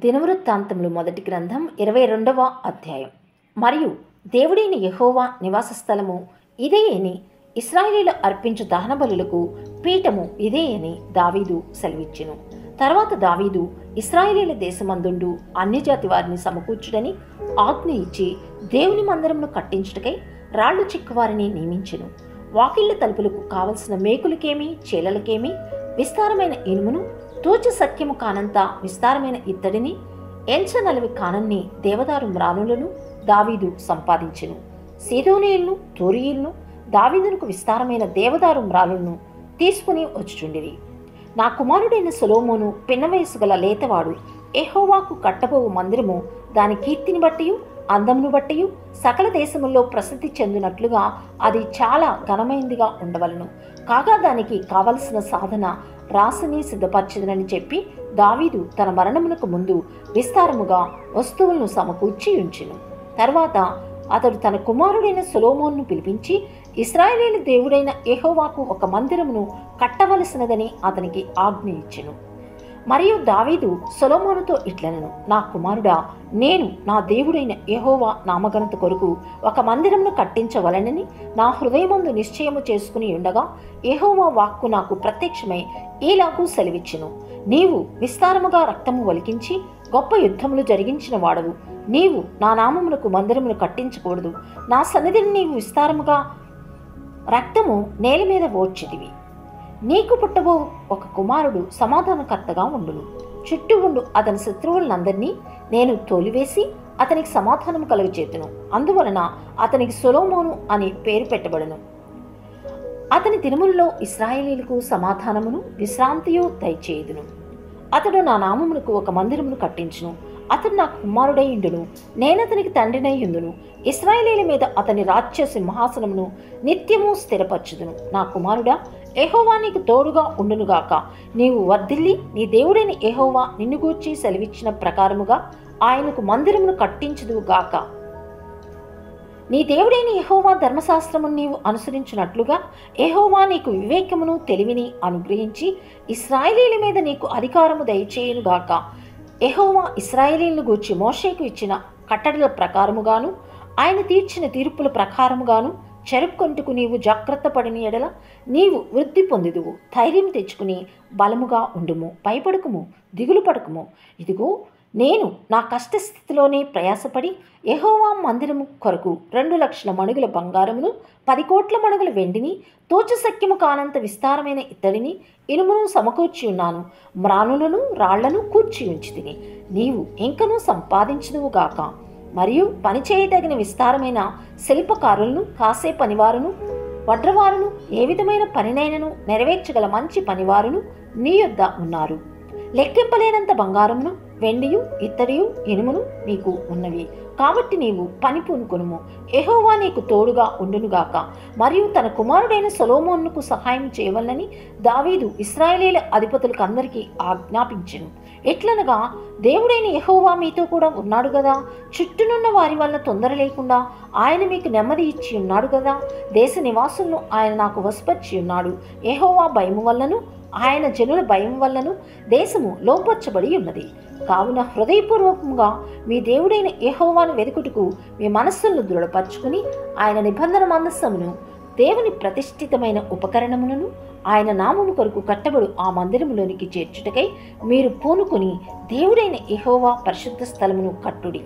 దినవృత్తాంతములు మొదటి గ్రంథం 22వ అధ్యాయం. మరియు దేవుడైన యెహోవా నివాస స్థలము ఇదే అని, ఇశ్రాయేలీయులు అర్పించు దహన బలులకు పీఠము ఇదే అని దావీదు సెలవిచ్చెను. తర్వాత దావీదు ఇశ్రాయేలీయుల దేశమందుండు అన్ని జాతి వారిని సమకూర్చుడని ఆజ్ఞ ఇచ్చి దేవుని మందిరమును కట్టించుటకై రాళ్లు చిక్కువారిని నియమించెను. వాకిళ్ల తలుపులకు కావలసిన మేకులకేమి చీలలకేమి విస్తారమైన ఇనుమును, తూచ సత్యము కానంత విస్తారమైన ఇత్తడిని, ఎంచనలవి కానన్ని దేవదారు మ్రానులను దావీదు సంపాదించెను. సీదోనీయులను తోరీయులను దావీదునకు విస్తారమైన దేవదారు మ్రాలను తీసుకుని వచ్చుచుండిరి. నా కుమారుడైన సొలొమోను పిన్న వయసు గల లేతవాడు. యెహోవాకు కట్టబోవు మందిరము దాని కీర్తిని బట్టియు అందమును బట్టియు సకల దేశముల్లో ప్రసిద్ధి చెందినట్లుగా అది చాలా ఘనమైందిగా ఉండవలను. కాగా దానికి కావలసిన సాధన రాసిని సిద్ధపరచదనని చెప్పి దావీదు తన మరణమునకు ముందు విస్తారముగా వస్తువులను సమకూర్చి ఉంచెను. తర్వాత అతడు తన కుమారుడైన సొలొమోనును పిలిపించి ఇశ్రాయేలీయుల దేవుడైన యెహోవాకు ఒక మందిరమును కట్టవలసినదని అతనికి ఆజ్ఞ ఇచ్చెను. మరియు దావీదు సొలొమోనుతో ఇట్లనెను, నా కుమారుడా, నేను నా దేవుడైన యెహోవా నామఘనత కొరకు ఒక మందిరమును కట్టించవలనని నా హృదయమందు నిశ్చయము చేసుకుని ఉండగా యెహోవా వాక్కు నాకు ప్రత్యక్షమై ఈలాగు సెలవిచ్చెను. నీవు విస్తారముగా రక్తము ఒలికించి గొప్ప యుద్ధములు జరిగించిన వాడవు. నీవు నా నామమునకు మందిరమును కట్టించకూడదు. నా సన్నిధిని నీవు విస్తారముగా రక్తము నేల మీద ఓడ్చితివి. నీకు పుట్టబో ఒక కుమారుడు సమాధానకర్తగా ఉండును. చుట్టూ ఉండు అతని శత్రువులందరినీ నేను తోలివేసి అతనికి సమాధానం కలుగచేతును. అందువలన అతనికి సొలొమోను అని పేరు పెట్టబడును. అతని దినములలో ఇశ్రాయేలీయులకు సమాధానమును విశ్రాంతియు దయచేయుదును. అతడు నా నామమునకు ఒక మందిరమును కట్టించును. అతడు నా కుమారుడై ఉండును. నేనతనికి తండ్రినై ఉందును. ఇశ్రాయేలీయుల మీద అతని రాజ్య సింహాసనమును నిత్యము స్థిరపరచుదును. నా కుమారుడా, యెహోవా నీకు తోడుగా ఉండునుగాక. నీవు వర్ధిల్లి నీ దేవుడైన యెహోవా నిన్ను గూర్చి సెలవిచ్చిన ప్రకారముగా ఆయనకు మందిరమును కట్టించుదువుగాక. నీ దేవుడైన యెహోవా ధర్మశాస్త్రమును నీవు అనుసరించినట్లుగా యెహోవా నీకు వివేకమును తెలివిని అనుగ్రహించి ఇశ్రాయేలీయుల మీద నీకు అధికారము దయచేయునుగాక. యెహోవా ఇశ్రాయేలీయులను గూర్చి మోషేకు ఇచ్చిన కట్టడల ప్రకారముగాను ఆయన తీర్చిన తీర్పుల ప్రకారముగాను చెరుపుకొంటుకు నీవు జాగ్రత్త పడిన ఎడల నీవు వృద్ధి పొందుదువు. ధైర్యం తెచ్చుకుని బలముగా ఉండుము. భయపడకుము, దిగులు పడకుము. ఇదిగో, నేను నా కష్టస్థితిలోనే ప్రయాసపడి యెహోవా మందిరము కొరకు 2,00,000 మణుగుల బంగారమును, 10 కోట్ల మణుగుల వెండిని, తోచశక్యము కానంత విస్తారమైన ఇత్తడిని, ఇనుమును సమకూర్చి ఉన్నాను. మ్రానులను రాళ్లను కూర్చి ఉంచితిని. నీవు ఇంకనూ సంపాదించుదువుగాక. మరియు పనిచేయదగిన విస్తారమైన శిల్పకారులను, కాసే పనివారును, వడ్రవారును, ఏ విధమైన పనినైనను నెరవేర్చగల మంచి పనివారును నీ యొద్ద ఉన్నారు. లెక్కింపలేనంత బంగారమును, వెండియు, ఇత్తడియు, ఇనుమును నీకు ఉన్నవి. కాబట్టి నీవు పని పూనుకొనుము. యెహోవా నీకు తోడుగా ఉండునుగాక. మరియు తన కుమారుడైన సొలొమోనుకు సహాయం చేయవలనని దావీదు ఇశ్రాయేలీయుల అధిపతులకు అందరికీ ఆజ్ఞాపించెను. ఎట్లనగా, దేవుడైన యెహోవా మీతో కూడా ఉన్నాడు గదా. చుట్టూనున్న వారి వల్ల తొందర లేకుండా ఆయన మీకు నెమ్మది ఇచ్చి ఉన్నాడు గదా. దేశ నివాసులను ఆయన నాకు వశపరిచి ఉన్నాడు. యెహోవా భయము వల్లను ఆయన జనుల భయం వల్లను దేశము లోపర్చబడి ఉన్నది. కావున హృదయపూర్వకంగా మీ దేవుడైన యెహోవాను వెదుకుటకు మీ మనస్సులను దృఢపరచుకుని ఆయన నిబంధన మందసమును, దేవుని ప్రతిష్ఠితమైన ఉపకరణములను, ఆయన నామము కొరకు కట్టబడు ఆ మందిరములోనికి చేర్చుటకై మీరు పూనుకొని దేవుడైన యెహోవా పరిశుద్ధ స్థలమును కట్టుడి.